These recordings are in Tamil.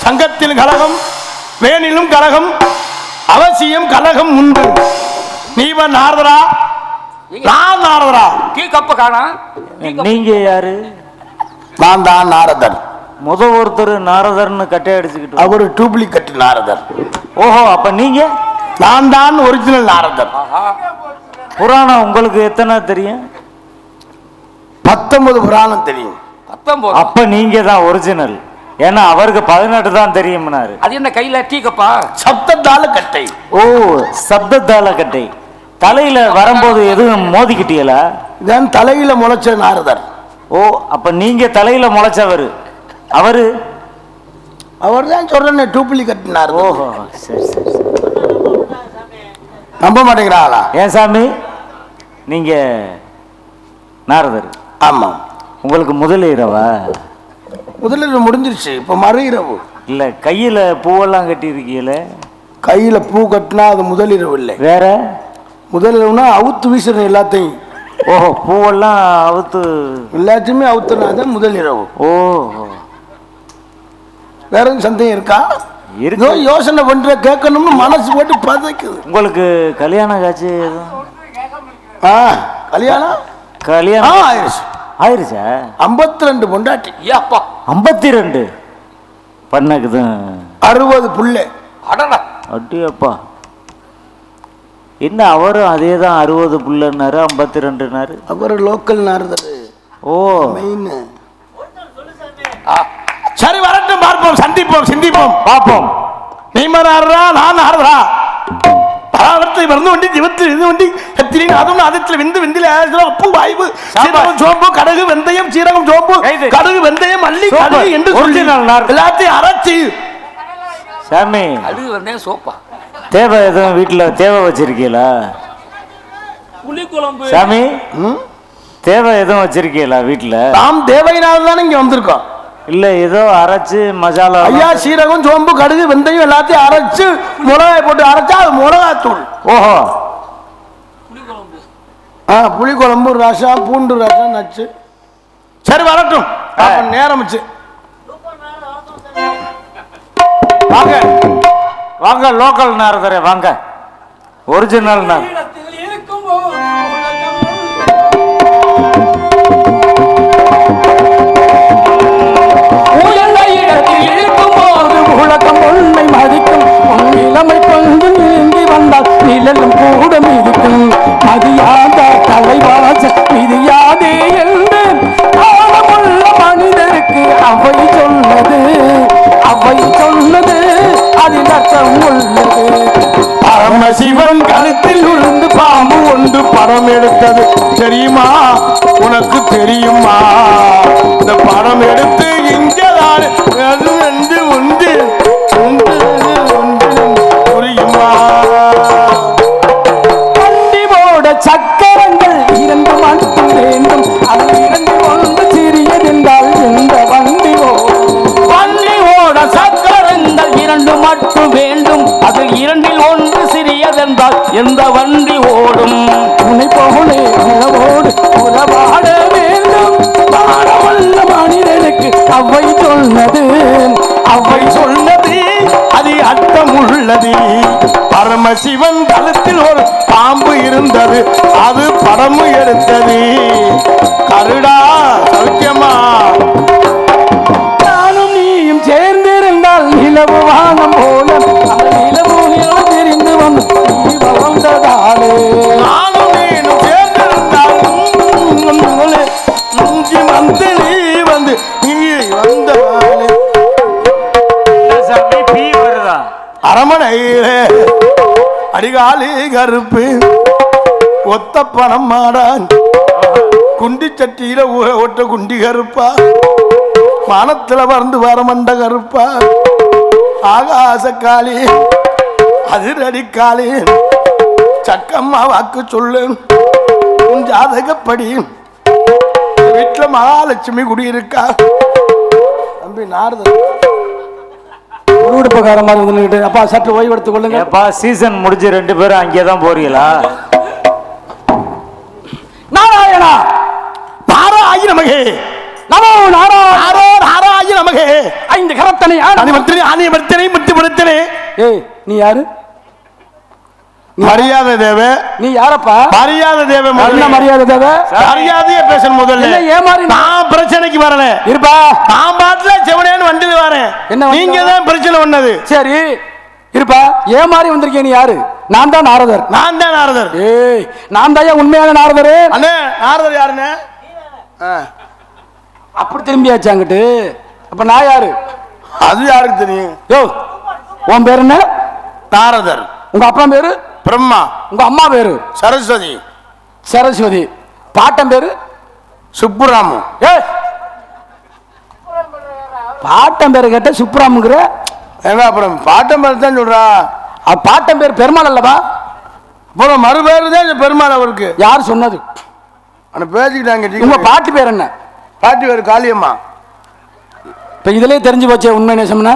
சங்கத்தில் கலகம், வேனிலும் கலகம், அவசியம் கலகம் உண்டு. நீவ நாரதரா, நான் நாரதரா. டீ கப்ப காணா. நீங்க யாரு? நான் தான் நாரதர். ஒருத்தர் நாரதர்னு கட்டை அடிச்சுக்கிட்டு, அவரு டூப்ளிகேட் நாரதர். ஓஹோ, அப்ப நீங்க? நான் தான் ஒரிஜினல் நாரதர். புராணம் உங்களுக்கு எத்தனை தெரியும்? 19 புராணம் தெரியும். 19. அப்ப நீங்க தான் ஒரிஜினல். ஏன்னா அவருக்கு 18 தான் தெரியும்னாரு. அது என்ன கையில டீ கப்பா? சப்தத்தால கட்டை. ஓ, சப்தத்தால கட்டை. தலையில வரும்போது எதுவும் மோதிக்கிட்டீங்களா? இதான் தலையில முளைச்ச நாரதர். ஓ, அப்ப நீங்க தலையில முளைச்சவரு. அவர் தான் சொல்றேன் டூப்ளிகேட் நாரதர். ஓஹோ, சரி சரி சரி. நம்ப மாட்டேங்கிறாங்களா? ஏன் சாமி, நீங்க நாரதர்? ஆமா. உங்களுக்கு முதல் இரவா? முதலிரவு முடிஞ்சிருச்சு, இப்ப மறு இரவு. இல்ல, கையில பூவெல்லாம் கட்டி இருக்கீல. கையில பூ கட்டினா அது முதலிரவு இல்லை. வேற? முதலிரவுனா அவுத்து வீசுறேன் எல்லாத்தையும். ஓஹோ, பூவெல்லாம் அவுத்து எல்லாத்தையுமே அவுத்துனா தான் முதலிரவு. ஓஹோ, வேற எதுவும் சந்தேகம் இருக்கா? இருக்கு. யோசனை பண்ற, கேட்கணும்னு மனசு போட்டு பதைக்குது. உங்களுக்கு கல்யாணம் காட்சி எதுவும்? கல்யாணம் ஆயிடுச்சு. ஆயிருச்சா? 52 பொண்டாட்டி. 52 பண்ணக்குது. 60 புள்ளை. அட்டியப்பா, என்ன அவரும் அதே தான் 60 புள்ளன்னாரு, 52னாரு. Our local Naradar. O, main. சரி, வரட்டும், பார்ப்போம், சந்திப்போம், சிந்திப்போம், பார்ப்போம். நீ நாரதரா, நான் நாரதரா. பராவர்த்தை மறந்து வண்டி ஜீவத்தில் இது வண்டி கத்திரின் அதுவும் அதத்தில் வெந்து வெந்தில் அப்பு வாய்வு சீரகம் சோம்பு கடுகு வெந்தயம் சீரகம் சோம்பு கடுகு வெந்தயம் மல்லி கடுகு என்று சொல்லி எல்லாத்தையும் அரைச்சி. சாமி, கடுகு வெந்தயம் சோப்பா. தேவை எதுவும் வீட்டுல தேவை வச்சிருக்கீங்களா? புளிக்குழம்பு. சாமி, தேவை எதுவும் வச்சிருக்கீங்களா வீட்டுல? நாம் தேவையினால் தானே இங்க வந்திருக்கோம். இல்ல, ஏதோ அரைச்சு மசாலா. ஐயா, சீரகம் சோம்பு கடுகு வெந்தயம் எல்லாத்தையும் அரைச்சு மிளகாய் போட்டு அரைச்சா அது மிளகாத்தூள். ஓஹோ, புளிக்குழம்பு, ரசம், பூண்டு ரசம், நச்சு. சரி, வரட்டும், நேரம் வாங்க வாங்க, லோக்கல் நாரதரே வாங்க, ஒரிஜினல் நார். இளமை கொண்டு நீங்கி வந்தால் நிழலும் கூட மிதிக்கும். மதியாத தலைவாச மிதியாதே என்று ஆழமுள்ள மனிதருக்கு அவை சொன்னது அதில் அர்த்தம் உள்ளது. பரமசிவன் கழுத்தில் விழுந்து பாம்பு ஒன்று படம் எடுத்தது தெரியுமா? உனக்கு தெரியுமா? இந்த படம் எடுத்து இங்கதான் உண்டு உண்டு புரியுமா? வண்டி போட சக்கரங்கள் 2 மட்டும் வேண்டும். அது 2 ஒன்று சிறியதென்றால் எந்த வண்டி ஓட சக்கரங்கள் 2 மட்டும் வேண்டும். அது 2ல் 1 சிறியதென்றால் எந்த வண்டி ஓடும்? துணை போலே உறவோடு உறவாட வேண்டும். பாடவல்ல மனிதனுக்கு அவை சொன்னது அது அர்த்தம் உள்ளது. பரமசிவன் கழுத்தில் ஒரு பாம்பு இருந்தது, அது படம் எடுத்தது. கருடா, சௌக்கியமா? நானும் நீயும் சேர்ந்திருந்தால் நிலவு வானம் போல அந்த நிலவு தெரிந்து வந்து நீ வளர்ந்ததாலே. நானும் நீனும் சேர்ந்திருந்தால் வந்து நீ வந்து வந்ததாலே. அரமனையில அடிகாலி கருப்பு ஒத்த பணம் மாடான் குண்டி சட்டியில ஊற ஒட்ட குண்டி கருப்பா வானத்துல பறந்து வரமண்ட கருப்பா ஆகாசக்காளி அதிரடிக்காளி சக்கம்மா வாக்கு சொல்லு உன் ஜாதகப்படி வீட்டுல மகாலட்சுமி குடியிருக்கா. தம்பி நாரதர் உருவடுப்பக்காரமா இருந்துட்டு அப்பா சற்று ஓய்வு எடுத்துக் கொள்ளுங்க. சீசன் முடிஞ்சு 2 பேரும் அங்கேதான் போறீங்களா? நாராயணா, நாராயண நமகே, நமோ நாராயண நமகே. ஐந்து கரத்தனை ஆணியமர்த்தனை முத்துமுடத்தனை. ஏய் நீ யாரு? மரியாதை தேவை. நீ யாரப்பா? மரியாதை தேவை. என்ன மரியாதை தேவை? மரியாதையே பேசணும் முதல்ல. ஏமாறி நான் பிரச்சனைக்கு வரல இருப்பா. நான் பாட்டுல செவனேன்னு வண்டியில வரேன். என்ன நீங்க தான் பிரச்சனை பண்ணது. சரி இருப்பா. ஏமாறி வந்திருக்கேன். நீ யாரு? நான் தான் நாரதர். நான் தான் நாரதர். ஏய் நான் தான் உண்மையான நாரதர். அண்ணே நாரதர் யாருன்னு அப்படி திரும்பியாச்சு அங்கிட்டு. அப்ப நான் யாரு? அது யாருக்கு தெரியும்? யோ உன் பேரு என்ன? நாரதர். உங்க அப்பா பேரு? பிரம்மா. உங்க அம்மா பேரு? சரஸ்வதி. சரஸ்வதி. பாட்டம் பேரு? சுப்புராமு. ஏய் பாட்டம் பேரு கேட்ட சுப்புராமுங்கிற. ஏங்க அப்புறம் பாட்டம் பேர் தான் சொல்றா. பாட்டம் பேர் பெருமாள் அல்லவா? அப்புறம் மறு பேரு தான் பெருமாள் அவருக்கு. யார் சொன்னது? ஆனா பேசிக்கிட்டாங்க. உங்க பாட்டு பேர் என்ன? பாட்டி பேரு காளியம்மா. இப்ப இதுலயே தெரிஞ்சு போச்சே உண்மை நேசம்னா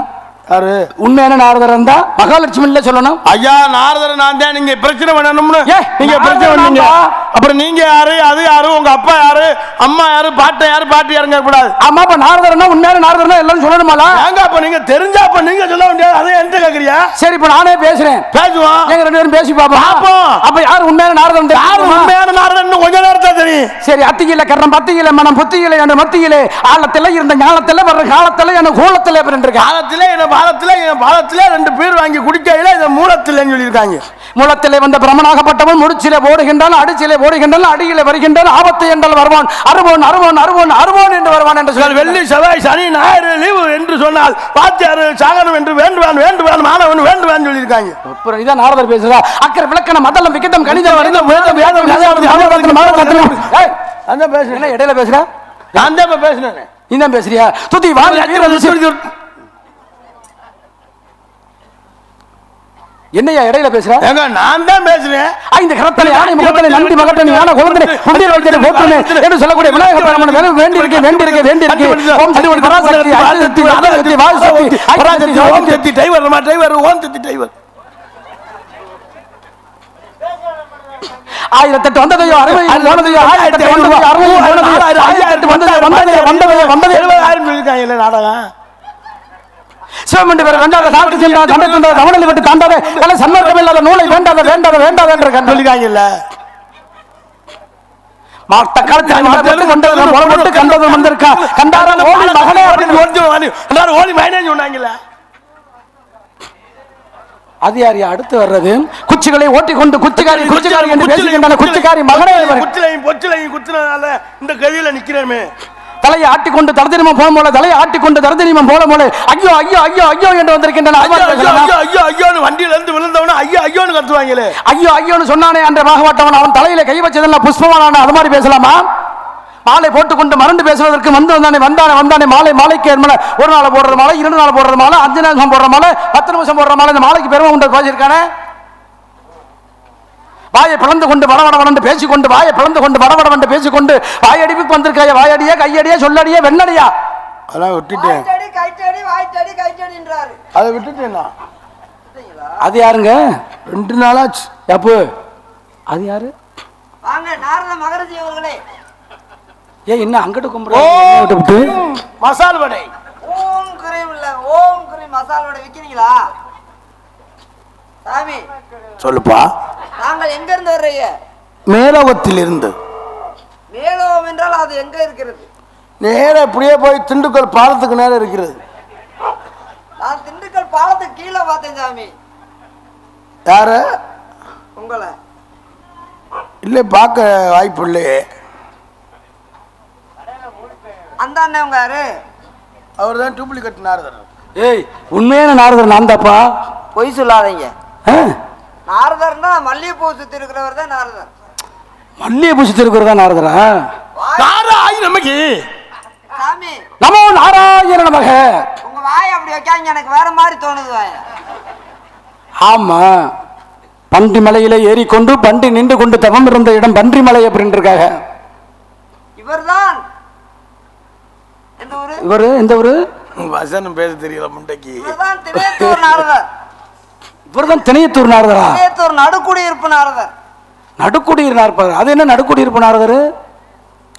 யாரு உண்மையான நாரதர் இருந்தா மகாலட்சுமி இல்ல சொல்லணும். ஐயா நாரதர் நான் தான். நீங்க பிரச்சனை பண்ணணும்னு நீங்க பிரச்சனை பண்ணீங்க. அப்புறம் நீங்க யாரு? அது யாரு? உங்க அப்பா யாரு? அம்மா யாரு? பாட்ட யாரு? பாட்டி யாருங்க கூடாது. ஆமா அப்ப நாரதர்னா உண்மையான நாரதர்னா எல்லாரும் சொல்லணுமால? ஏங்க அப்ப நீங்க தெரிஞ்சா அப்ப நீங்க சொல்ல வேண்டியது. அதை என்கிட்ட கேக்குறியா? சரி இப்ப நானே பேசுறேன். பேசுவோம். எங்க ரெண்டு பேரும் பேசி பாப்போம். அப்ப யாரு உண்மையான நாரதர்? யாரு உண்மையான நாரதர் கொஞ்ச நேரத்தா தெரியும். சரி அத்தியில கர்ணம் பத்தியில மனம் புத்தியில என்ற மத்தியிலே ஆழத்தில இருந்த ஞானத்தில வர்ற காலத்தில என கோலத்தில பிறந்திருக்க காலத்திலே என்ன பாலத்திலே என் பாலத்திலே ரெண்டு பேர் வாங்கி குடிக்கையில இதை மூலத்தில்லைன்னு சொல்லியிருக்காங்க. மூலத்திலே வந்த பிரமனாகப்பட்டவன் முடிச்சிலே ஓடுகின்றான், அடிச்சிலே ஓடுகின்றான், அடியிலே வருகின்றான், ஆபத்து என்றால் வருவான், அருவோன் அருவோன் அருவோன் அருவோன் என்று வருவான் என்று சொல்லி வெள்ளி செவ்வாய் சனி ஞாயிறு லீவு என்று சொன்னால் வாத்தியாரு சாகனம் என்று வேண்டுவான் வேண்டுவான் மாணவன் வேண்டுவான் சொல்லியிருக்காங்க. அப்புறம் இதான் நாரதர் பேசுறா. அக்கறை விளக்கணம் மதலம் விகிதம் கணிதம் வரிதம் வேதம் வேதம் அதான் பேசுறேன். இடையில பேசுற நான் தான் இப்ப பேசுனேன். நீ தான் பேசுறியா? துதி வாங்க என்னையா இடையில பேசுற? ஏங்க நான் தான் பேசுறேன். ஐந்து கரத்தனை யானை முகத்தனை நந்தி மகத்தனை யானை குழந்தனை குண்டீர் வைத்தனை போற்றுனே என்று சொல்லக்கூடிய விநாயகர் பெருமான் வேண்டி இருக்கே வேண்டி இருக்கே வேண்டி இருக்கே. ஓம் சக்தி பராசக்தி ஆதிசக்தி ஆதிசக்தி வாசக்தி பராசக்தி ஓம் சக்தி டிரைவர் டிரைவர் ஓம் சக்தி டிரைவர். ஆயிரத்தெட்டு வந்ததையோ அறுபது போனதையோ ஆயிரத்தெட்டு வந்ததையோ அறுபது போனதையோ ஆயிரத்தெட்டு வந்ததையோ வந்ததையோ வந்ததையோ வந்ததையோ 70,000 சொல்லியிருக்காங்க. இல்லை நாடகம் சிவமண்டி பேர் வேண்டாத நாட்டு சென்றா தண்டை தந்தாத தமிழை விட்டு தாண்டாத அல்ல சன்மார்க்கம் இல்லாத நூலை வேண்டாத வேண்டாத வேண்டாத என்று சொல்லியிருக்காங்க. இல்ல மாட்ட காலத்தில் வந்தது கண்டது வந்திருக்கா கண்டாரன் ஓடி மகனே அப்படின்னு ஓடி மைனேஜ் சொன்னாங்கல்ல. அது யாரியா அடுத்து வர்றது? குச்சிகளை ஓட்டிக்கொண்டு குச்சிக்காரி குச்சிக்காரி என்று பேசுகின்றன. குச்சிக்காரி மகனே குச்சிலையும் பொச்சிலையும் குச்சினால இந்த கதியில நிக்கிறேமே. தலையை ஆட்டிக்கொண்டு தரதனிமம் போல போல தலையை ஆட்டிக்கொண்டு தரதனிமம் போல போல ஐயோ ஐயோ ஐயோ ஐயோ என்று வந்திருக்கின்றன. ஐயோ ஐயோன்னு வண்டியில இருந்து விழுந்தவன ஐயோ ஐயோன்னு கத்துவாங்களே. ஐயோ ஐயோன்னு சொன்னானே என்ற பாகவட்டவன் அவன் தலையில கை வச்சதெல்லாம் புஷ்பமானான அது மாதிரி பேசலாமா? மாலை போட்டுக்கொண்டு மறந்து பேசுவதற்கு வந்தானே வந்தானே வந்தானே மாலை மாலைக்கு ஒரு நாள் போடுற மாலை 2 நாள் போடுற மாலை 5 நிமிஷம் போடுற மாலை 10 நிமிஷம் போடுற மாலை. இந்த மாலைக்கு பெருமை உண்டு பேசியிருக்கானே. வாயை பிளந்து கொண்டு வடவடவண்டு பேசிக்கொண்டு வாயை பிளந்து கொண்டு வடவடவண்டு பேசிக்கொண்டு வாயடிப்புக்கு வந்திருக்காய. வாயடியா கையடியா சொல்லடியா வெண்ணடியா அதெல்லாம் விட்டுட்டேன். அதை விட்டுட்டேன். அது யாருங்க? 2 நாளாச்சு. எப்போ அது யாரு? வாங்க நாரத மகரஜி அவர்களே. ஏன் என்ன அங்கிட்டு கும்பிட்டு மசால் வடை ஓம் கிரீம் இல்ல ஓம் கிரீம் மசால் வடை விக்கிறீங்களா சாமி? சொல்லுப்பா. நாங்கள் எங்க இருந்து வர்றீங்க? மேலோகத்தில் இருந்து. மேலோகம் என்றால் அது எங்க இருக்கிறது? நேரா இப்படியே போய் திண்டுக்கல் பாலத்துக்கு நேரம் இருக்கிறது. நான் திண்டுக்கல் பாலத்துக்கு கீழே பார்த்தேன் சாமி. யாரு? உங்களை இல்லை பார்க்க வாய்ப்பு இல்லையே. அந்த அண்ணன் உங்க யாரு? அவர் தான் டூப்ளிகேட் நாரதர். ஏய் உண்மையான நாரதர் நான் தாப்பா. பொய் சொல்லாதீங்க. நாரதர்னா மல்லிகைப்பூ சுத்தி இருக்கிறவர் தான் நாரதர். மல்லிகைப்பூ சுத்தி இருக்கிறதா நாரதரா? நமக்கு சாமி நமோ நாராயண நமக. உங்க வாய் அப்படி வைக்காங்க, எனக்கு வேற மாதிரி தோணுது வாய். ஆமா பன்றி மலையில ஏறிக்கொண்டு பன்றி நின்று கொண்டு தவம் இருந்த இடம் பன்றி மலை அப்படின்னு இருக்காங்க. இவர்தான் எந்த ஊரு? இவரு எந்த ஊரு? வசனம் பேச தெரியல முண்டைக்கு. இவர்தான் திணையத்தூர் நாரதர். இவர்தான் திணையத்தூர் நாரதரா? திணையத்தூர் நடுக்குடியிருப்பு நாரதர். நடுக்குடியிருப்பு நாரதர். அது என்ன நடுக்குடியிருப்பு நாரதர்?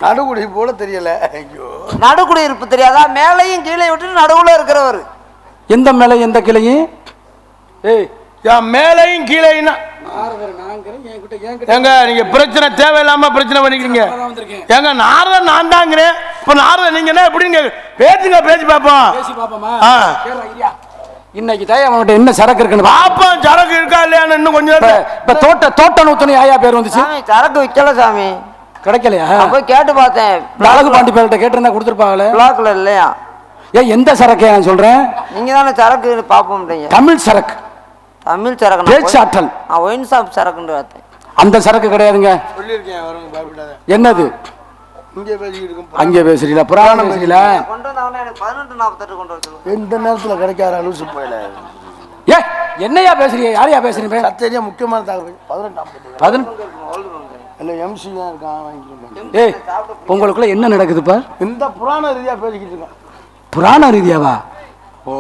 நடுகுடி போல தெரியல. ஐயோ, நடுக்குடியிருப்பு தெரியாதா? மேலையும் கீழே விட்டு நடுவுல இருக்கிறவர். எந்த மேல எந்த கிளையும்? ஏய், என் மேலையும் கீழேயும் ஏங்க நீங்க பிரச்சனை தேவையில்லாம பிரச்சனை பண்ணிக்கிறீங்க. ஏங்க நாரத நான் தாங்கிறேன். இப்ப நாரத நீங்க என்ன எப்படிங்க பேசுங்க, பேசி பார்ப்போம். இன்னைக்கு தாய் அவன்கிட்ட என்ன சரக்கு இருக்குன்னு பாப்போம். சரக்கு இருக்கா இல்லையான்னு இன்னும் கொஞ்சம் இப்ப தோட்ட நூத்தனி ஆயா பேர் வந்துச்சு. சாமி சரக்கு விக்கல சாமி. கிடைக்கலையா? போய் கேட்டு பார்த்தேன். அழகு பாண்டி பேர்கிட்ட கேட்டிருந்தா கொடுத்துருப்பாங்களே. பிளாக்ல இல்லையா? ஏன் எந்த சரக்கு நான் சொல்றேன்? நீங்க தானே சரக்கு பாப்போம். தமிழ் சரக்கு. தமிழ் சரக்கு பேச்சாற்றல். ஒயின் ஷாப் சரக்குன்னு பார்த்தேன். அந்த சரக்கு கிடையாதுங்க. சொல்லியிருக்கேன், வருங்க பயப்படாத. என்னது? இங்கே பேசிக்கிட்டு அங்கே பேசுறீங்களா? புராணம் பேசுறீங்களா? கொண்டு வந்தவனே எனக்கு 18:48 கொண்டு வர சொல்லுங்க. எந்த நேரத்துல கிடைக்காத லூசு போயில. ஏ என்னையா பேசுறீங்க? யாரையா பேசுறீங்க? சத்தேரியா முக்கியமான தகவல் 18 இல்ல எம்சி தான் இருக்கான், வாங்கிக்கிறேன். ஏய், உங்களுக்குள்ள என்ன நடக்குதுப்பா? இந்த புராண ரீதியா பேசிக்கிட்டு இருக்கேன். புராண ரீதியாவா? ஓ,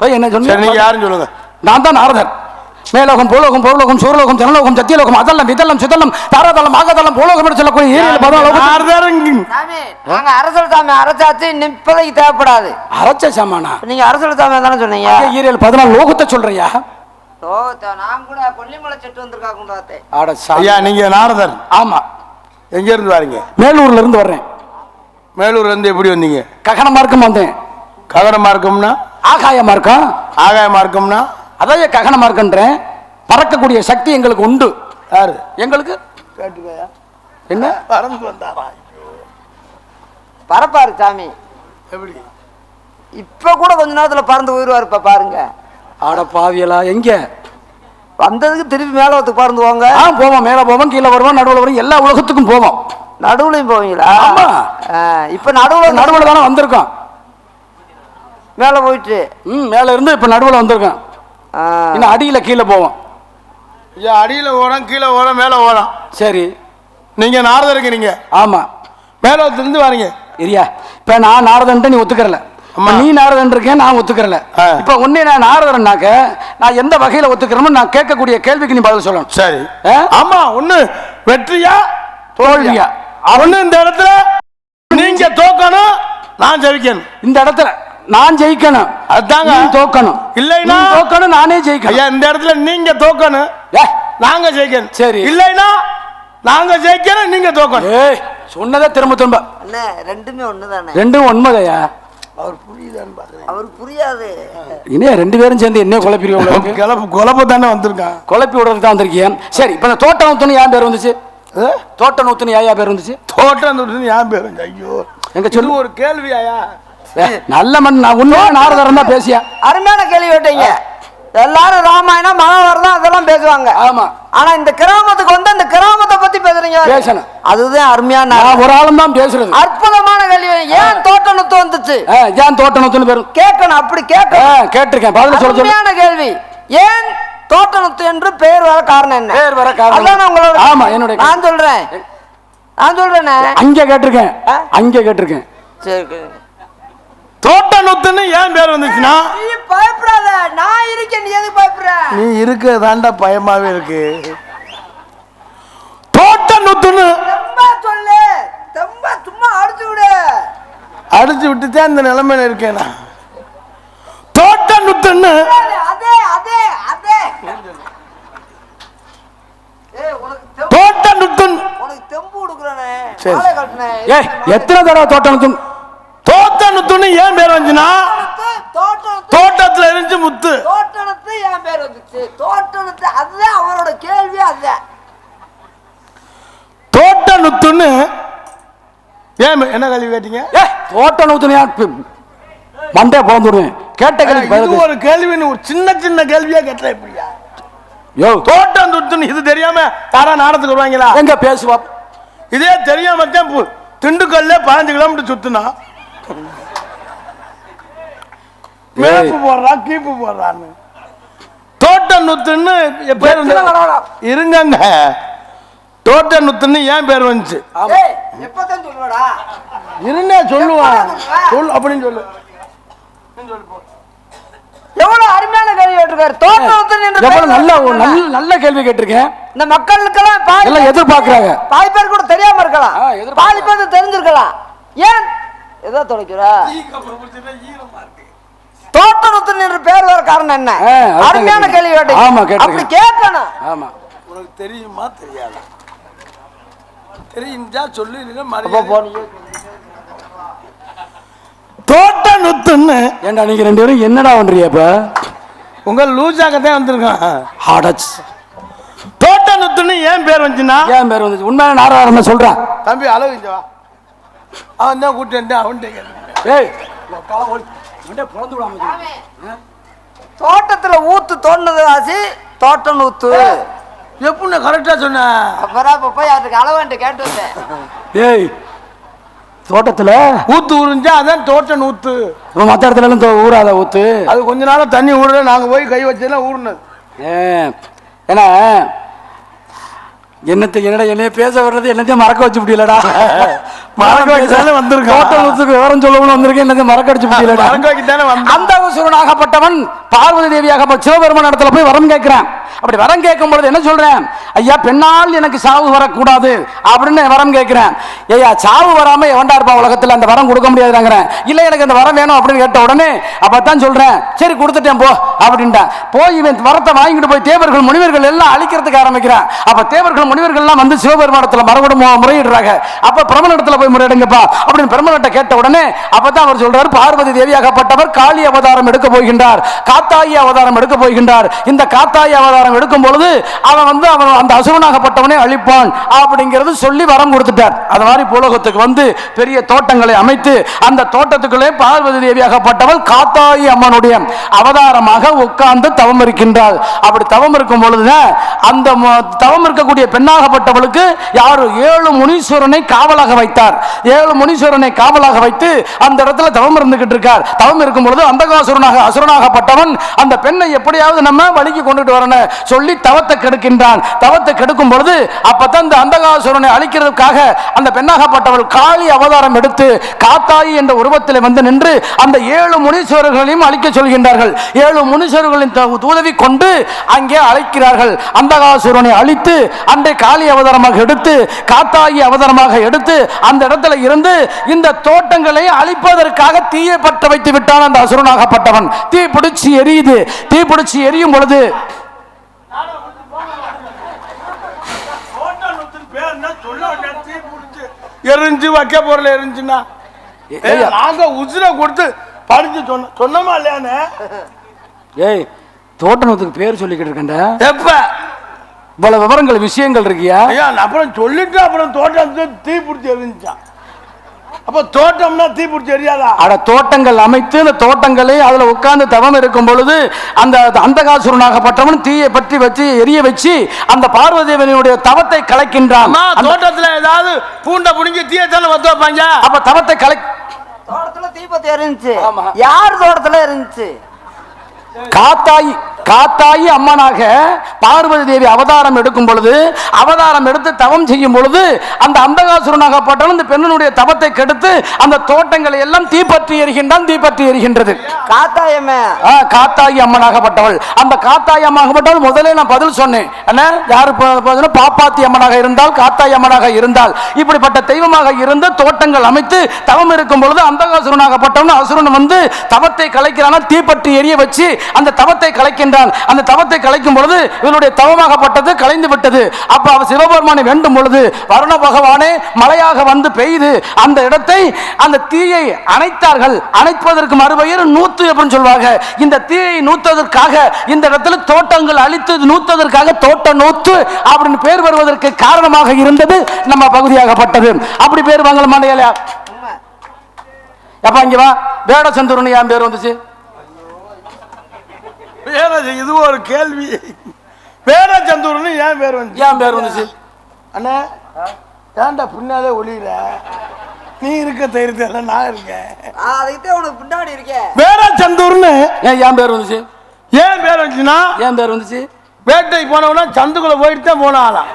போய் என்ன சொன்னீங்க? நீங்க யாரும் சொல்லுங்க. நான் தான் நாரதர். மேலோகம், பூலோகம், பௌலோகம், சூரலோகம், ஜனலோகம், சத்தியலோகம், அதல்லம், இதல்லம், சிதல்லம், தாராதல்லம், ஆகதல்லம், பூலோகம் என்று சொல்லக்கூடிய ஏழு சாமி, நாங்க அரசல் சாமி அரசாச்சு இப்போதைக்கு தேவைப்படாது. அரச சாமானா? நீங்க அரசல் சாமி தானே சொன்னீங்க. 14 லோகத்தை சொல்றியா? நான் கூட கொல்லிமலை செட்டு வந்திருக்கா கொண்டு பார்த்தேன். ஐயா நீங்க நாரதர்? ஆமா. எங்க இருந்து வரீங்க? மேலூர்ல இருந்து வர்றேன். மேலூர்ல இருந்து எப்படி வந்தீங்க? ககன மார்க்கம் வந்தேன். ககன மார்க்கம்னா? ஆகாய மார்க்கம். ஆகாய மார்க்கம்னா? அதையே ககன மார்க்கன்றேன். பறக்கக்கூடிய சக்தி எங்களுக்கு உண்டு. யாரு? எங்களுக்கு. கேட்டுக்கயா. என்ன பறந்து வந்தாரா? பறப்பாரு சாமி. எப்படி? இப்ப கூட கொஞ்ச நேரத்துல பறந்து போயிருவாரு. இப்ப பாருங்க. ஆட பாவியலா. எங்க வந்ததுக்கு திருப்பி மேலத்துக்கு பறந்து போங்க. போவோம். மேல போவோம், கீழே வருவோம், நடுவில் வரும், எல்லா உலகத்துக்கும் போவோம். நடுவுலையும் போவீங்களா? ஆமா. இப்ப நடுவுல தானே வந்திருக்கோம். மேல போயிட்டு மேல இருந்து இப்ப நடுவுல வந்திருக்கோம். இன்னும் அடியில கீழே போவோம். அடியில ஓடம், கீழே ஓடம், மேல ஓடம். சரி, நீங்க நாரதர் இருக்கிறீங்க. ஆமா. மேலத்திலிருந்து வரீங்க. சரியா? இப்ப நான் நாரதன் நீ ஒத்துக்கறல. நீ நாரதன் இருக்கேன், நான் ஒத்துக்கறல. இப்ப உன்னை நான் நாரதன்னாக்க நான் எந்த வகையில ஒத்துக்கிறோம்? நான் கேட்கக்கூடிய கேள்விக்கு நீ பதில் சொல்லணும். சரி. ஆமா. ஒண்ணு வெற்றியா தோல்வியா? ஒண்ணு இந்த இடத்துல நீங்க தோக்கணும், நான் ஜெயிக்கணும். இந்த இடத்துல நான் ஜெயிக்கணும், அதாங்க தோக்கணும். இல்லைன்னா தோக்கணும், நானே ஜெயிக்கணும். ஐயா இந்த இடத்துல நீங்க தோக்கணும், நாங்க ஜெயிக்கணும். சரி. இல்லைன்னா நாங்க ஜெயிக்கணும், நீங்க தோக்கணும். ஏய், சொன்னதே திரும்ப திரும்ப. அண்ணே ரெண்டுமே ஒண்ணுதானே? ரெண்டும் உண்மைதையா? அவர் புரியுதான்னு பாக்குறேன். அவருக்கு புரியாது. இன்னும் 2 பேரும் சேர்ந்து என்ன குழப்பிடுவோம்? குழப்ப தானே வந்திருக்கான். குழப்பி விடுறதுக்கு தான் வந்திருக்கேன். சரி, இப்ப தோட்ட நூத்துன்னு யார் பேர் வந்துச்சு? தோட்ட நூத்துன்னு யா பேர் வந்துச்சு? தோட்டம் நூத்துன்னு யார் பேர்? ஐயோ, எங்க சொல்லு. ஒரு கேள்வியாயா? நல்ல மண். நான் உண்மையா நாரதரம் தான் பேசியா? அருமையான கேள்வி கேட்டீங்க. எல்லாரும் ராமாயணம் மகாபாரதம் அதெல்லாம் பேசுவாங்க. ஆமா. ஆனா இந்த கிராமத்துக்கு வந்து அந்த கிராமத்தை பத்தி பேசுறீங்க. பேசணும். அதுதான் அருமையான. ஒரு ஆளும் தான் பேசுறது. அற்புதமான கேள்வி. ஏன் தோட்ட நுத்து வந்துச்சு? ஏன் தோட்ட நுத்துன்னு பேரு கேட்கணும். அப்படி கேட்கணும். கேட்டிருக்கேன். பதில் சொல்ல. அருமையான கேள்வி. ஏன் தோட்ட நுத்து என்று பெயர் வர காரணம் என்ன? பேர் வர காரணம் அதான் உங்களோட. ஆமா, என்னோட. நான் சொல்றேன். அங்க கேட்டிருக்கேன். அங்க கேட்டிருக்கேன். சரி. தோட்ட நுத்துன்னு ஏன் பேர் வந்துச்சுன்னா? நீ பயப்படாத, நான் இருக்கேன். நீ எதுக்கு பயப்படுற? நீ இருக்கிறதாண்டா பயமாவே இருக்கு. தோட்ட நுத்துன்னு சொல்லு. சும்மா அடிச்சு விடு. அடிச்சு விட்டுதான் இந்த நிலைமையில இருக்கேன். தோட்ட நுத்துன்னு அதே அதே அதே. தோட்ட நுத்துன்னு உனக்கு தெம்பு கொடுக்குறானே. சரி. மாலை கட்டுனே. ஏய், எத்தனை தடவை தோட்ட நுத்துன்னு? தோட்ட நுத்துன்னு ஏன் பேர் வந்துச்சுன்னா தோட்டத்துல இருந்து முத்து. தோட்டனத்து ஏன் பேர் வந்துச்சு? தோட்டனத்து அதுதான் அவரோட கேள்வி. அதுதான் தோட்ட நுத்துன்னு ஏன் என்ன கேள்வி கேட்டீங்க? தோட்ட நூத்துன்னு மண்டே போந்துடுவேன். கேட்ட கேள்வி இது ஒரு கேள்வின்னு ஒரு சின்ன சின்ன கேள்வியா கேட்டா எப்படியா? யோ, தோட்டம் நுத்துன்னு இது தெரியாம யாரா நாடத்துக்கு வருவாங்களா? எங்க பேசுவா? இதே தெரியாம திண்டுக்கல்ல 15 கிலோமீட்டர் சுத்துனா மேப்பு போடுறான், கீப்பு போடுறான்னு. தோட்ட நுத்துன்னு பேர் இருங்க. தோட்ட நுத்துன்னு ஏன் பேர் வந்துச்சு? எப்பதான் சொல்லுவாடா? இருந்தே சொல்லுவான். சொல் அப்படின்னு சொல்லு. எவ்வளவு அருமையான கேள்வி கேட்டிருக்காரு. தோட்டனத்து நல்ல நல்ல கேள்வி கேட்டிருக்கேன். இந்த மக்களுக்கெல்லாம் பாதி எல்லாம் எதிர்பார்க்கறாங்க. பாதி பேர் கூட தெரியாம இருக்கலாம், எதிர்பார்க்கறாங்க. பாதி பேர் தெரிஞ்சிருக்கலாம். ஏன் எதோ தொலைக்கிறா தோட்டத்துன்னு என்று பேர் வர காரணம் என்ன? அதான் அருமையான கேள்வி கேட்டீங்க. ஆமா, கேட்டிருக்கேன். அப்படி கேட்கணும். ஆமா. உனக்கு தெரியுமா தெரியாதா? தெரிஞ்சா சொல்லு, இல்லைன்னா அப்ப மரியாதை. போனீங்க. தோட்ட நுத்துன்னு ஏண்டா நீங்க ரெண்டு பேரும் என்னடா பண்றீங்க இப்ப? உங்க லூசாக்கத்தான் வந்திருக்கான். ஹாடச். தோட்ட நுத்துன்னு ஏன் பேர் வந்துச்சுன்னா, ஏன் பேர் வந்துச்சு? உண்மையான நாராயணன் சொல்றேன். தம்பி அளவு இங்க வா, அவன் தான் கூட்டு அவன்கிட்ட ஏய் கால ஓடி மண்டே பொளந்து விடாம. தோட்டத்துல ஊத்து தோண்டது ஆசி தோட்டம் ஊத்து. எப்படி கரெக்டா சொன்ன? அப்புறம் இப்ப போய் அதுக்கு அளவுன்ட்டு கேட்டு வந்தேன். ஏய் தோட்டத்துல ஊத்து ஊறிஞ்சா அதான் தோட்ட நூத்து. மற்ற இடத்துல எல்லாம் ஊறாத ஊத்து. அது கொஞ்ச நாளா தண்ணி ஊறல, நாங்க போய் கை வச்சதுலாம் ஊறினது. ஏன்னா என்னைய பேச வர்றது என்னத்தையும் மறக்க வச்சு முடியலடா. மறக்க வைக்கத்தானே வந்திருக்கான். தோட்டத்துக்கு விவரம் சொல்லவும் வந்திருக்கேன், என்னத்தையும் மறக்க அடிச்சு முடியலடா. மறக்க வைக்கத்தானே வந்தான். அந்த அசுரனாகப்பட்டவன் பார்வதி தேவியாக சிவபெருமான் இடத்துல போய் வரம் கேட்கிறான். அப்படி வரம் கேட்கும் பொழுது என்ன சொல்றேன்? ஐயா பெண்ணால் எனக்கு சாவு வரக்கூடாது அப்படின்னு வரம் கேட்கிறேன். ஐயா சாவு வராம எவன்டா இருப்பா உலகத்துல, அந்த வரம் கொடுக்க முடியாதுங்கிறேன். இல்ல எனக்கு அந்த வரம் வேணும் அப்படின்னு கேட்ட உடனே அப்பதான் சொல்றேன், சரி கொடுத்துட்டேன் போ அப்படின்ட்டா. போய் இவன் வரத்தை வாங்கிட்டு போய் தேவர்கள் முனிவர்கள் எல்லாம் அழிக்கிறதுக்கு ஆரம்பிக்கிறான். அப்ப தேவர்கள் முனிவர்கள் எல்லாம் வந்து சிவபெருமானத்துல மறுபடியும் முறையிடுறாங்க. அப்ப பிரம்மனிடத்துல போய் முறையிடுங்கப்பா அப்படின்னு பிரம்மனிட்ட கேட்ட உடனே அப்பதான் அவர் சொல்றாரு, பார்வதி தேவியாகப்பட்டவர் காளி அவதாரம் எடுக்க போகின்றார், காத்தாயி அவதாரம் எடுக்க போகின்றார். இந்த காத்தாயி அவதாரம் எடுக்கும் பொழுது அவன் அந்த அசுரனாகப்பட்டவனை அழிப்பான் அப்படிங்கிறது சொல்லி வரம் கொடுத்துட்டார். அது மாதிரி பூலோகத்துக்கு வந்து பெரிய தோட்டங்களை அமைத்து அந்த தோட்டத்துக்குள்ளே பார்வதி தேவியாகப்பட்டவள் காத்தாயி அம்மனுடைய அவதாரமாக உட்கார்ந்து தவம் இருக்கின்றாள். அப்படி தவம் இருக்கும் பொழுதுதான் அந்த தவம் இருக்கக்கூடிய பெண்ணாகப்பட்டவளுக்கு யாரு 7 முனீஸ்வரனை காவலாக வைத்தார். 7 முனீஸ்வரனை காவலாக வைத்து அந்த இடத்துல தவம் இருந்துகிட்டு இருக்கார். தவம் இருக்கும் பொழுது அசுரனாகப்பட்டவன் அந்த பெண்ணை எப்படியாவது நம்ம வழிக்கு கொண்டுட்டு வரணும் சொல்லி தவத்தை கெடுக்கின்றான். தவத்தை கெடுக்கும் பொழுது அப்பதான் இந்த அந்தகாசுரனை அழிக்கிறதுக்காக அந்த பெண்ணாகப்பட்டவள் காளி அவதாரம் எடுத்து காத்தாயி என்ற உருவத்தில் வந்து நின்று அந்த 7 முனீஸ்வரர்களையும் அழிக்க சொல்கின்றார்கள். 7 முனீஸ்வரர்களின் உதவி கொண்டு அங்கே அழைக்கிறார்கள். அந்தகாசுரனை அழித்து அன்றை காளி அவதாரமாக எடுத்து காத்தாயி அவதாரமாக எடுத்து அந்த இடத்துல இருந்து இந்த தோட்டங்களை அழிப்பதற்காக தீயை பற்ற வைத்து விட்டான் அந்த அசுரனாகப்பட்டவன். தீ பிடிச்சி எரியுது. தீ பிடிச்சி எரியும் பொழுது எரிஞ்சு வைக்க பொருள் எரிஞ்சுன்னா நாங்க உசுர கொடுத்து படிச்சு சொன்னோமா இல்லையானே? ஏய் தோட்டத்துக்கு பேர் சொல்லிக்கிட்டு இருக்கேன்டா. எப்ப இவ்வளவு விவரங்கள் விஷயங்கள் இருக்கியா? ஐயா அப்புறம் சொல்லிட்டு அப்புறம் தோட்டம் தீ பிடிச்சி எரிஞ்சான். அப்ப தோட்டம்னா தீ பிடிச்சி எரியாதா? அட தோட்டங்கள் அமைத்து அந்த தோட்டங்களை அதுல உட்கார்ந்து தவம் இருக்கும் பொழுது அந்த அந்தகாசுரனாகப்பட்டவன் தீயை பற்றி வச்சு எரிய வச்சு அந்த பார்வதேவனுடைய தவத்தை கலைக்கின்றான். தோட்டத்துல ஏதாவது பூண்டை புடிங்கி தீயை தானே வத்து வைப்பாங்க. அப்ப தவத்தை தோட்டத்துல தீபத்தி எரிஞ்சுச்சு. யார் தோட்டத்துல இருந்துச்சு? காத்தாயி அம்மனாக பார்வதி தேவி அவதாரம் எடுக்கும் பொழுது அவதாரம் எடுத்து தவம் செய்யும் பொழுது அந்த அந்தகாசுரனாகப்பட்டவன் இந்த பெண்ணுடைய தவத்தை கெடுத்து அந்த தோட்டங்களை எல்லாம் தீப்பற்றி எரிகின்றான். தீப்பற்றி எரிகின்றது காத்தாயி அம்மனாகப்பட்டவள். அந்த காத்தாயி அம்மனாகப்பட்டவள் முதலே நான் பதில் சொன்னேன். என்ன யாரு பாப்பாத்தி அம்மனாக இருந்தால் காத்தாயி அம்மனாக இருந்தால் இப்படிப்பட்ட தெய்வமாக இருந்து தோட்டங்கள் அமைத்து தவம் இருக்கும் பொழுது அந்தகாசுரனாகப்பட்டவன் அசுரன் வந்து தவத்தை கலைக்கிறான தீப்பற்றி எரிய வச்சு அந்த தவத்தை கலைக்கின்றான். அந்த தவத்தை கலைக்கும் பொழுது இவனுடைய தவமாகப்பட்டது கலைந்து விட்டது. அப்ப அவர் சிவபெருமானை வேண்டும் பொழுது வருண பகவானே மழையாக வந்து பெய்து அந்த இடத்தை அந்த தீயை அணைத்தார்கள். அணைப்பதற்கு மறுபெயர் நூத்து அப்படின்னு சொல்வாங்க. இந்த தீயை நூத்ததற்காக இந்த இடத்துல தோட்டங்கள் அழித்து நூத்ததற்காக தோட்ட நூத்து அப்படின்னு பேர் வருவதற்கு காரணமாக இருந்தது நம்ம பகுதியாகப்பட்டது. அப்படி பேர் வாங்கல மாண்டையா? எப்ப இங்க வா. வேடச்சந்தூர்னு என் பேர் வந்துச்சு. இது ஒரு கேள்வி. வேடச்சந்தூர்னு ஏன் பேர் வந்து? ஏன் பேர் வந்துச்சு? அண்ணா ஏன்டா பின்னாலே ஒளியில நீ இருக்க தைரியத்தில் நான் இருக்கேன். உனக்கு பின்னாடி இருக்கேன். வேடச்சந்தூர்னு ஏன் பேர் வந்துச்சு? ஏன் பேர் வந்துச்சுன்னா ஏன் பேர் வந்துச்சு? வேட்டை போனவனா சந்துக்குள்ள போயிட்டு தான் போனாலாம்.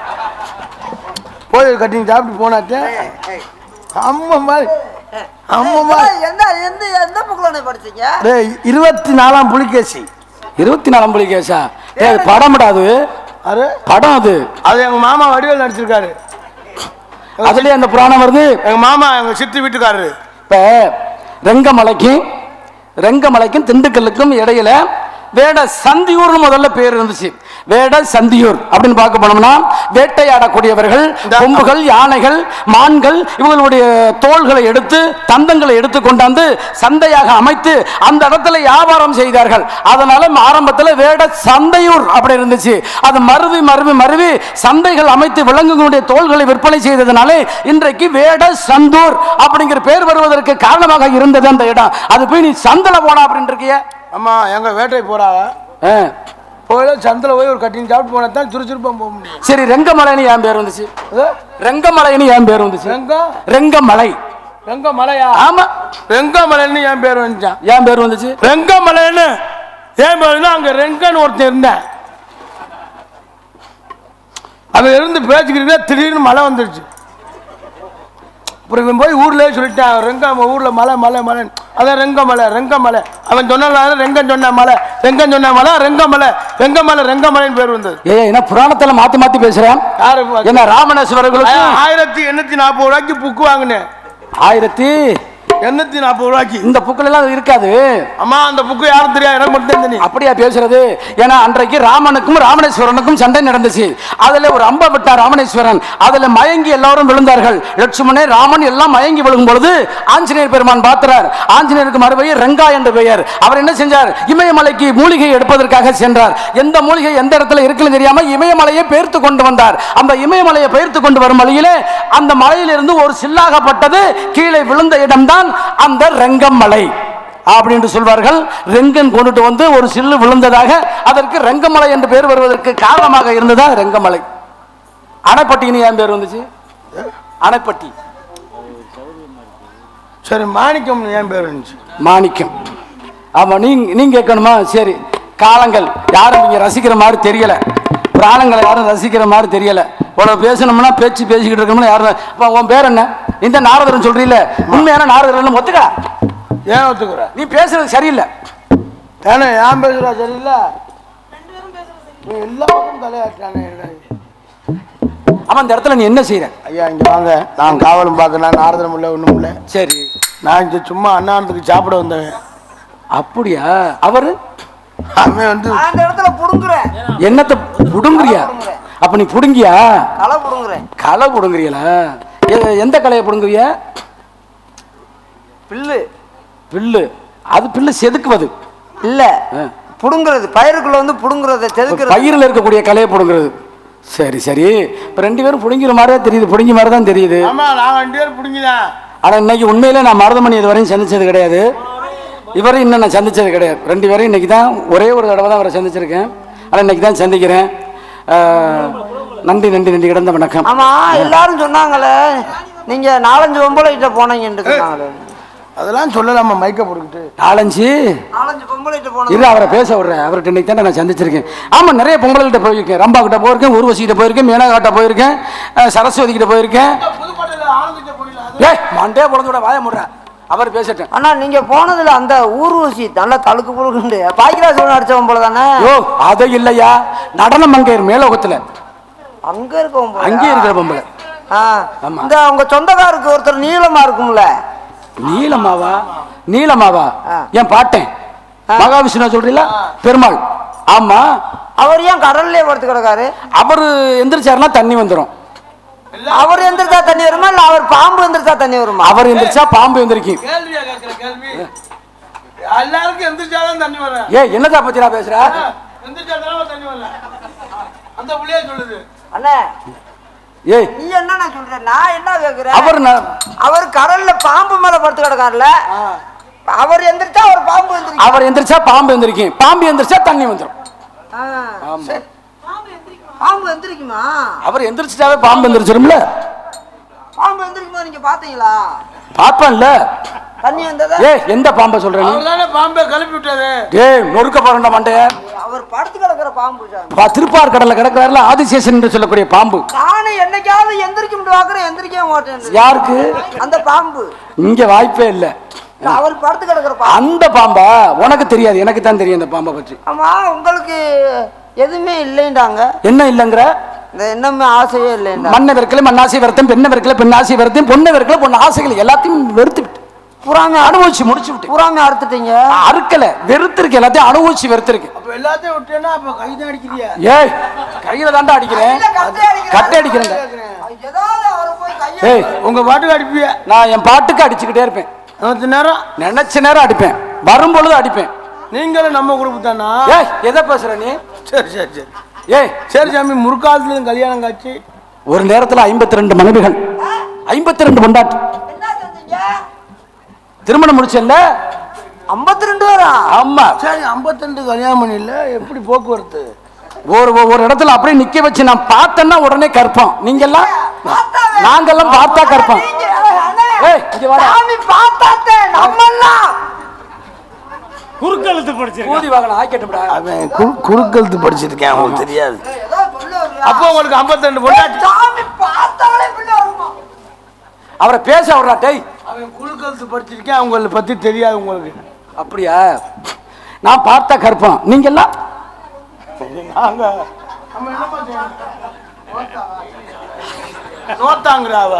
போய் கட்டிங் சாப்பிட்டு போனாச்சே அம்மா மாதிரி அம்மா மாதிரி. எந்த புக்ல படிச்சீங்க? 24ஆம் புலிகேசி. 24ஆம் புலிகேசா? படம்டாது. அது படம் அது. அது எங்க மாமா வடிவேல் நடிச்சிருக்காரு. அதுலயே அந்த புராணம் வருது. எங்க மாமா எங்க சித்தி வீட்டுக்காரரு. இப்ப ரெங்கமலைக்கும் திண்டுக்கல்லுக்கும் இடையில வேட சந்தியூர்னு முதல்ல பேர் இருந்துச்சு. வேட சந்தியூர் அப்படின்னு பார்க்க போனோம்னா வேட்டையாடக்கூடியவர்கள், கொம்புகள், யானைகள், மான்கள் இவங்களுடைய தோள்களை எடுத்து தந்தங்களை எடுத்து கொண்டாந்து சந்தையாக அமைத்து அந்த இடத்துல வியாபாரம் செய்தார்கள். அதனால ஆரம்பத்தில் வேட சந்தையூர் அப்படி இருந்துச்சு. அது மருவி சந்தைகள் அமைத்து விலங்குகளுடைய தோள்களை விற்பனை செய்ததுனால இன்றைக்கு வேட சந்தூர் அப்படிங்கிற பேர் வருவதற்கு காரணமாக இருந்தது அந்த இடம். அது போய் நீ சந்தல போனா அப்படின்னு இருக்கிய. அம்மா எங்க வேட்டை போறாங்க, போயில சந்தில போய் ஒரு கட்டிங் சாப்பிட்டு போனா தான் சுறுசுறுப்பா போக முடியும். சரி, ரெங்கமலைன்னு ஏன் பேர் வந்துச்சு? ரெங்கமலைன்னு ஏன் பேர் வந்துச்சு? ரெங்கமலை. ரெங்கமலையா? ஆமா, ரெங்கமலைன்னு ஏன் பேர் வந்துச்சான்? ஏன் பேர் வந்துச்சு ரெங்கமலைன்னு ஏன் பேருன்னா அங்க ரெங்கன்னு ஒருத்தர் இருந்தேன். அவன் இருந்து பேச்சுக்கிட்டு திடீர்னு மழை வந்துருச்சு. அப்புறம் இவன் போய் ஊர்லயே சொல்லிட்டான், ரெங்க ஊர்ல மலை மலை மலை, அதான் ரெங்கமலை. அவன் சொன்ன ரெங்கன் சொன்ன மலை, ரெங்கன் சொன்ன மலை, ரெங்கமலைன்னு பேர் வந்தது. என்ன புராணத்துல மாத்தி பேசுறேன்? யாரு? என்ன ராமணேஸ்வரர்களுக்கு 1840 ரூபாய்க்கு புக்கு வாங்கினேன். 1840 ரூபாய்க்கு. இந்த புக்கில் எல்லாம் இருக்காது. அம்மா அந்த புக்கு யாரும் தெரியாது, எனக்கு மட்டும் தெரியும். அப்படியா பேசுறது? ஏன்னா அன்றைக்கு ராமனுக்கும் ராமணேஸ்வரனுக்கும் சண்டை நடந்துச்சு. அதுல ஒரு அம்பை விட்டார் ராமணேஸ்வரன். அதுல மயங்கி எல்லாரும் விழுந்தார்கள். லட்சுமணே ராமன் எல்லாம் மயங்கி விழுகும் பொழுது ஆஞ்சநேயர் பெருமான் பார்த்தார். ஆஞ்சநேயருக்கு மறுபெயர் ரெங்கா என்று பெயர். அவர் என்ன செஞ்சார்? இமயமலைக்கு மூலிகை எடுப்பதற்காக சென்றார். எந்த மூலிகை எந்த இடத்துல இருக்குன்னு தெரியாம இமயமலையை பெயர்த்து கொண்டு வந்தார். அந்த இமயமலையை பெயர்த்து கொண்டு வரும் வழியிலே அந்த மலையிலிருந்து ஒரு சில்லாகப்பட்டது கீழே விழுந்த இடம்தான் அந்த ரெங்கமலை அப்படின்னு சொல்வார்கள். ரெங்கன் கொண்டுட்டு வந்து ஒரு சில்லு விழுந்ததாக அதற்கு ரெங்கமலை என்று பேர் வருவதற்கு காரணமாக இருந்ததா ரெங்கமலை. அணைப்பட்டின்னு ஏன் பேர் வந்துச்சு? அணைப்பட்டி. சரி, மாணிக்கம் ஏன் பேர் வந்துச்சு? மாணிக்கம். ஆமா, நீங்க கேட்கணுமா? சரி, காலங்கள் யாரும் நீங்க ரசிக்கிற மாதிரி தெரியல, பிராணங்களை யாரும் ரசிக்கிற மாதிரி தெரியல. உனக்கு பேசணும்னா பேசிக்கிட்டு இருக்கணும்னா யாரும். உன் பேர் என்ன? இந்த நாரதரன் சொல்றீல, உண்மையான நாரதரன் ஒத்துக்க. ஏன் ஒத்துக்கிற? நீ பேசுறது சரியில்லை. ஏன்னா ஏன் பேசுறா சரியில்லை? எல்லா பக்கம் தலையாட்டானே. அவன் இந்த இடத்துல நீ என்ன செய்யற? ஐயா இங்க வாங்க, நான் காவலும் பார்க்கலாம், நாரதரம் இல்லை ஒண்ணும் இல்லை. சரி, நான் இங்க சும்மா அண்ணாந்துக்கு சாப்பிட வந்தேன். அப்படியா? அவரு அவன் வந்து அந்த இடத்துல புடுங்குறேன். என்னத்தை புடுங்குறியா? அப்ப நீ புடுங்கியா? களை புடுங்குறேன். களை புடுங்குறீங்களா? எந்த கலையை புடுங்குறியா? பில்லு. அது பில்லு செதுக்குவது இல்ல, புடுங்குறது. பயிருக்குள்ள வந்து புடுங்குறது, செதுக்குறது. பயிரில் இருக்கக்கூடிய கலையை புடுங்குறது. சரி சரி, இப்ப ரெண்டு பேரும் புடுங்கிற மாதிரியே தெரியுது, புடுங்கி மாதிரி தான் தெரியுது. ஆமா, நான் 2 பேரும் புடுங்கிதான். ஆனா இன்னைக்கு உண்மையிலே நான் மருதமணி இதுவரையும் சந்திச்சது கிடையாது. இவரையும் இன்னும் நான் சந்திச்சது கிடையாது. 2 பேரும் இன்னைக்கு தான் ஒரே ஒரு தடவை தான் அவரை சந்திச்சிருக்கேன். ஆனால் இன்னைக்கு தான் சந்திக்கிறேன். நன்றி கிடந்த வணக்கம். ஆமா, எல்லாரும் சொன்னாங்களே நீங்க 4-5 பொம்பளை கிட்ட போனீங்கன்னு சொன்னாங்களே. அதெல்லாம் சொல்லலாமா மைக்க போட்டுக்கிட்டு? 4-5 பொம்பளை கிட்ட போனோம். இல்லை, அவரை பேச விடுறேன். அவர்கிட்ட இன்னைக்கு தான் நான் சந்திச்சிருக்கேன். ஆமா, நிறைய பொம்பளை கிட்ட போயிருக்கேன். ரம்பா கிட்ட போயிருக்கேன், ஊர்வசி கிட்ட போயிருக்கேன், மேனகாட்ட போயிருக்கேன், சரஸ்வதி கிட்ட போயிருக்கேன். மண்டே பிறந்து விட வாய முடுறேன். அவர் பேசட்டேன். அண்ணா, நீங்க போனதுல அந்த ஊர்வசி நல்லா தழுக்கு புழுகுண்டு பாக்கியராஜ் அடிச்ச பொம்பளை தானே? ஓ, அது இல்லையா, நடனம் மங்கையர் மேலோகத்துல அங்க இருக்க பொம்பளை. அங்கே இருக்கிற பொம்பளை. இந்த உங்க சொந்தக்காருக்கு ஒருத்தர் நீளமா இருக்கும்ல. நீளமாவா? என் பாட்டேன் மகாவிஷ்ணு சொல்றீங்களா? பெருமாள். ஆமா, அவர் ஏன் கடல்லே படுத்து கிடக்காரு? அவரு எந்திரிச்சாருன்னா தண்ணி வந்துடும். அவர் எந்திரிச்சா தண்ணி வருமா, இல்ல அவர் பாம்பு எந்திரிச்சா தண்ணி வருமா? அவர் எந்திரிச்சா பாம்பு எந்திரிக்கும். எல்லாருக்கும் எந்திரிச்சாதான் தண்ணி வர. என்னதா பத்திரா பேசுற? தண்ணி வரல, அந்த புள்ளைய சொல்லுது. அண்ணே, நீ என்ன சொல்ற? நான் என்ன கேக்குறேன்? அவர் கடல்ல பாம்பு மேல படுத்து கிடக்காருல, அவர் எந்திரிச்சா அவர் பாம்பு எந்திரிக்கும். அவர் எந்திரிச்சா பாம்பு எந்திரிக்கும், பாம்பு எந்திரிச்சா தண்ணி வந்துடும். பாம்பு எந்திரிக்குமா? அவர் எந்திரிச்சிட்டாவே பாம்பு எந்திரிச்சிரும்ல. பாம்பு எந்திரிக்குமா? நீங்க பாத்தீங்களா? பாப்பேன்ல. தண்ணி வந்ததா? எந்த பாம்பை சொல்ற நீ? அவர்தானே பாம்பை கிளப்பி விட்டது. முறுக்க போறண்ட மண்டைய. அவர் படுத்து கிடக்குற பாம்பு. திருப்பார் கடல்ல கிடக்குறாருல, ஆதிசேஷன் என்று சொல்லக்கூடிய பாம்பு. நானே என்னைக்காவது எந்திரிக்க முடியாதுற, எந்திரிக்கவே மாட்டேன். யாருக்கு? அந்த பாம்பு. இங்க வாய்ப்பே இல்ல. அவர் படுத்து கிடக்குற பாம்பு. அந்த பாம்பா? உனக்கு தெரியாது, எனக்கு தான் தெரியும் அந்த பாம்பை பற்றி. ஆமா, உங்களுக்கு எதுவுமே இல்லைன்றாங்க. என்ன இல்லைங்கிற? இந்த என்னமே ஆசையே இல்லைண்டா. மண்ணை வெறுக்கல மண்ணாசை வெறுத்தேன், பெண்ணை வெறுக்கல பெண்ணாசை வெறுத்தேன், பொண்ணை வெறுக்கல பொண்ணு ஆசைகள் எல்லாத்தையும் வெறுத்து விட்டு புறாமே அனுபவிச்சு முடிச்சு விட்டு. புறாமே அறுத்துட்டீங்க. அறுக்கல, வெறுத்திருக்கு, எல்லாத்தையும் அனுபவிச்சு வெறுத்திருக்கு. அப்ப எல்லாத்தையும் விட்டேன்னா அப்ப கைதான் அடிக்கிறியா? ஏய் கையில தாண்டா அடிக்கிறேன், கட்டை அடிக்கிறேன். ஏய் உங்க பாட்டுக்கு அடிப்பியா? நான் என் பாட்டுக்கு அடிச்சுக்கிட்டே இருப்பேன். நேரம் நினைச்ச நேரம் அடிப்பேன், வரும் பொழுது அடிப்பேன். நீங்களும் நம்ம குரூப் தானா? ஏய் எதை பேசுற நீ? சரி சரி சரி. ஏய் சரி சாமி, முற்காலத்துல கல்யாணம் காட்சி ஒரு நேரத்துல 52 மனைவிகள், 52 பொண்டாட்டி. திருமணம் முடிச்சல்ல? 52 பேரா? ஆமா. சரி, 52 கல்யாணம் பண்ணல, எப்படி போக்குவரத்து? ஒரு இடத்துல அப்படியே நிக்க வச்சு நான் பார்த்தேன்னா உடனே கற்போம். நீங்க எல்லாம் நாங்கெல்லாம் பார்த்தா கற்போம். ஏய் இங்க வாடா. சாமி பார்த்தாதே நம்மெல்லாம் குறுக்கெழுத்து படிச்சிருக்கேன். ஊதி வாங்கலாம் ஆக்கட்டும்டா. அவன் குறுக்கெழுத்து படிச்சிருக்கேன், அவங்களுக்கு தெரியாது. அப்போ உங்களுக்கு 52 பொண்டாட்டி. சாமி பார்த்தாலே இப்படி வருமா? அவரை பேச விடுறா. டேய் அவன் குறுக்கெழுத்து படிச்சிருக்கேன், அவங்களை பத்தி தெரியாது உங்களுக்கு. அப்படியா? நான் பார்த்தா கற்போம். நீங்க எல்லாம் நோத்தாங்கிறாவ.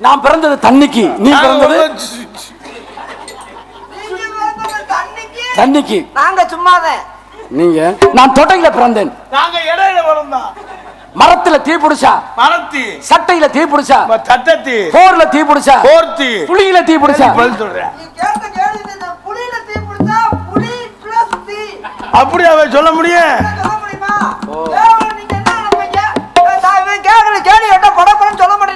நான் பிறந்தது தண்ணிக்கு, நீ பிறந்தது தண்ணிக்கு. நாங்க சும்மாதான். நீங்க நான் தொடையில பிறந்தேன். நாங்க இடையில வளர்ந்தோம். மரத்துல தீ பிடிச்சா, மரத்தி சட்டையில தீ பிடிச்சா, தட்டத்தி போர்ல தீ பிடிச்சா, போர்த்தி புளியில தீ பிடிச்சா. பதில் சொல்றேன். நீ கேட்ட கேள்வி இந்த புலியில தீ பிடிச்சா புலி பிளஸ் தீ அப்படி அவன் சொல்ல முடியும்? சொல்ல முடியுமா? நீங்க என்ன நினைப்பீங்க? நான் கேக்குற கேள்வி என்ன படப்படன்னு சொல்ல மாட்டேன்.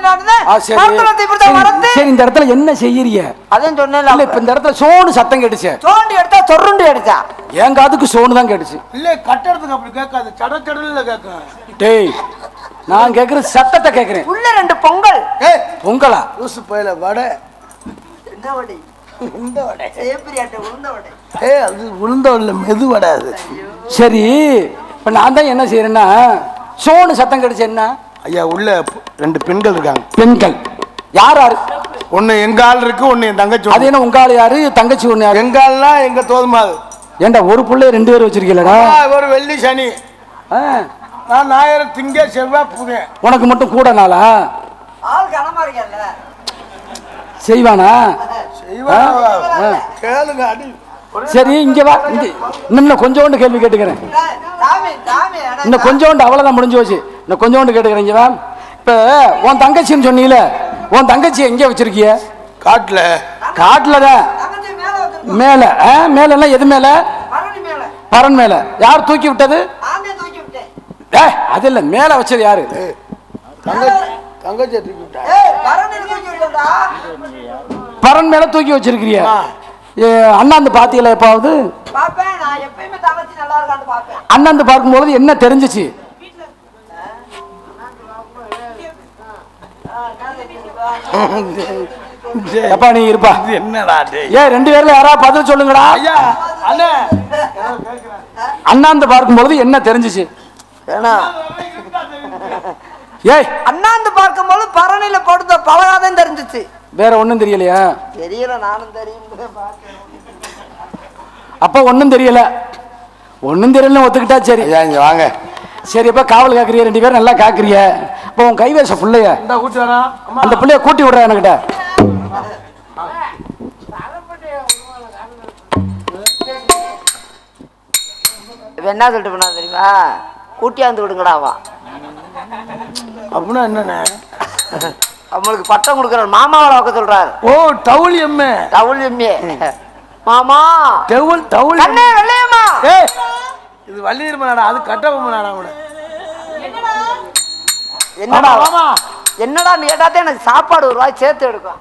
மரத்துல தீ பிடிச்சா மரத்தி. சரி இந்த இடத்துல என்ன செய்யறீங்க? அதான் சொன்னேன். இல்ல இப்ப இந்த இடத்துல சோனு சத்தம் கேட்டுச்சு. சோண்டி எடுத்தா சொருண்டி அடிச்சா. என் காதுக்கு சோனு தான் கேட்டுச்சு. இல்ல கட்டறதுக்கு அப்படி கேட்காது, சடச்சடல்ல கேட்கும். டேய் நான் கேக்குற சத்தத்தை கேக்குறேன். உள்ள 2 பொங்கல். ஏய் பொங்கலா? லூசு பையில வடை. என்ன வடை? உளுந்த வடை. சேப்பிரியாட்ட உளுந்த வடை. ஏய் அது உளுந்த வடை இல்ல, மெது வடை அது. சரி இப்ப நான் தான் என்ன செய்யறேன்னா, சோனு சத்தம் கேட்டுச்சு. என்ன? ஐயா உள்ள 2 பெண்கள் இருக்காங்க. பெண்கள் யார் யாரு? ஒண்ணு எங்க ஆள் இருக்கு, ஒண்ணு என் தங்கச்சி. அது என்ன உங்க ஆளு யாரு, தங்கச்சி ஒண்ணு யாரு? எங்க ஆள்னா எங்க தோதுமாது. ஏண்டா ஒரு புள்ளைய 2 பேர் வச்சிருக்கீங்களா? ஒரு வெள்ளி சனி, நான் ஞாயிறு திங்க செவ்வாய் புதன். உனக்கு மட்டும் கூட நாளா? ஆள் கனமா இருக்கல. செய்வானா? கேளுங்க அடி. சரி இங்க வா. இன்னும் கொஞ்சோண்டு கேள்வி கேட்டுக்கிறேன். சாமி சாமி இன்னும் கொஞ்சோண்டு, அவ்வளவுதான் முடிஞ்சு போச்சு. இன்னும் கொஞ்சோண்டு கேட்டுக்கிறேன். இங்க வா. இப்ப உன் தங்கச்சின்னு சொன்னீல, உன் தங்கச்சி எங்க வச்சிருக்கிய? காட்டுல. காட்டுலதான். தங்கச்சி மேல வச்சிருக்கோம். மேல? மேல எல்லாம் எது மேல? பரணி மேல. பரன் மேல. யார் தூக்கி விட்டது? ஆந்தே தூக்கி விட்டேன். அது இல்ல, மேல வச்சது யாரு? தங்கச்சி தூக்கி விட்டா. ஏய் பரணி தூக்கி விட்டடா. பரன் மேல தூக்கி வச்சிருக்கிறிய. அண்ணாந்து பாத்தீங்களா எப்பாவது? பாப்பேன், நான் எப்பயுமே தங்கச்சி நல்லா இருக்கான்னு பாப்பேன். அண்ணாந்து பார்க்கும்போது என்ன தெரிஞ்சிச்சு? எப்பா நீ இருப்பா. என்னடா ஏன் 2 பேர்ல யாராவது பதில் சொல்லுங்கடா. ஐயா அண்ணே, அண்ணாந்து பார்க்கும்போது என்ன தெரிஞ்சிச்சு? ஏனா ஏய் அண்ணாந்து பார்க்கும்போது பரணில போடுற பலகாதான் தெரிஞ்சிச்சு. வேற ஒண்ணும் தெரியலையா? தெரியல, நானும் தெரியும். அப்ப ஒண்ணும் தெரியல. ஒண்ணும் தெரியல ஒத்துக்கிட்டா சரி. ஐயா இங்க வாங்க. சரி அப்ப காவல் காக்குறிய, 2 பேரும் நல்லா காக்குறிய. இப்ப உன் கைவேச புள்ளைய இந்த கூட்டி வரா. அந்த புள்ளைய கூட்டி விடுற என்கிட்ட. என்ன சொல்லிட்டு போனா தெரியுமா? கூட்டியாந்து விடுங்கடாவா. அப்படின்னா என்னண்ணே? அவங்களுக்கு பட்டம் கொடுக்குறாரு, மாமாவை வைக்க சொல்றாரு. ஓ டவுல் எம்மே. டவுல் எம்ஏ மாமா. டவுல் கண்ணே வெள்ளையம்மா. ஏய் இது வள்ளியம்மாடா, அது கட்டபொம்மனாடா. அவன என்னடா மாமா என்னடா நீ கேட்டாதே எனக்கு சாப்பாடு 1 ரூபாய் சேர்த்து எடுக்கும்.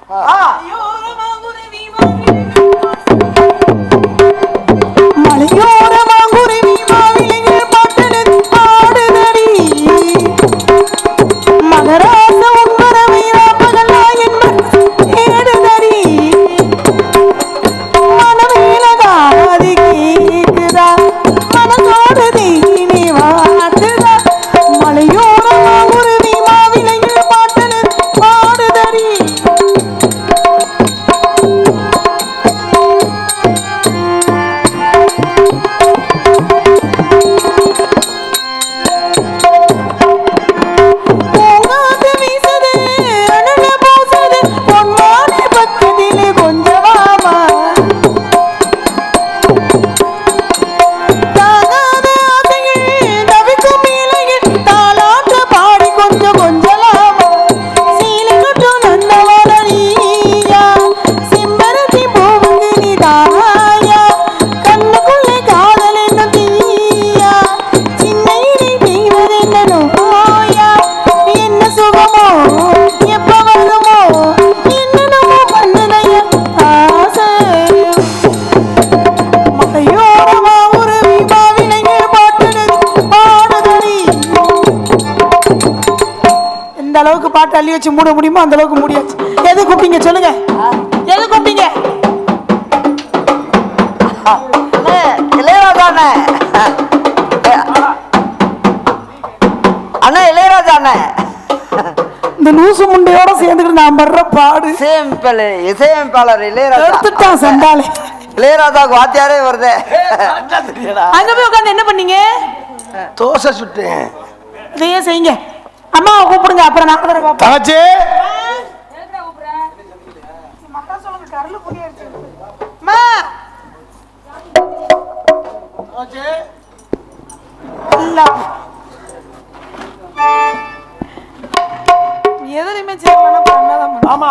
மலையோர மாங்குருவி மாவிலையே பாட்டெடுத்து பாடுதடி. மகராச உண்மர வீராப்பகலா என்பன் ஏடுதடி. மனமேல காதி கேக்குதா, மனசோடு தீனி வாட்டுதா. மலையோர மாங்குருவி மாவிலையே பாட்டெடுத்து பாடுதடி. தள்ளி வச்சு மூட முடியுமோ அந்த அளவுக்கு முடியாச்சு. எது கூப்பிட்டீங்க சொல்லுங்க, எது கூப்பிட்டீங்க? இளையராஜா அண்ணே. அண்ணா இளையராஜா அண்ணே. இந்த லூசு முண்டையோட சேர்ந்துக்கிட்டு நான் படுற பாடு. இசையமைப்பாளர் இளையராஜா எடுத்துட்டான் சண்டாலே. இளையராஜாவுக்கு வாத்தியாரே வருது. அங்க போய் உட்காந்து என்ன பண்ணீங்க? தோசை சுட்டேன். இதையே செய்யுங்க. அம்மாவை கூப்பிடுங்க, அப்புறம் நான் கூட பாப்பேன். தங்கச்சி எதுலையுமே செய்யலாம். ஆமா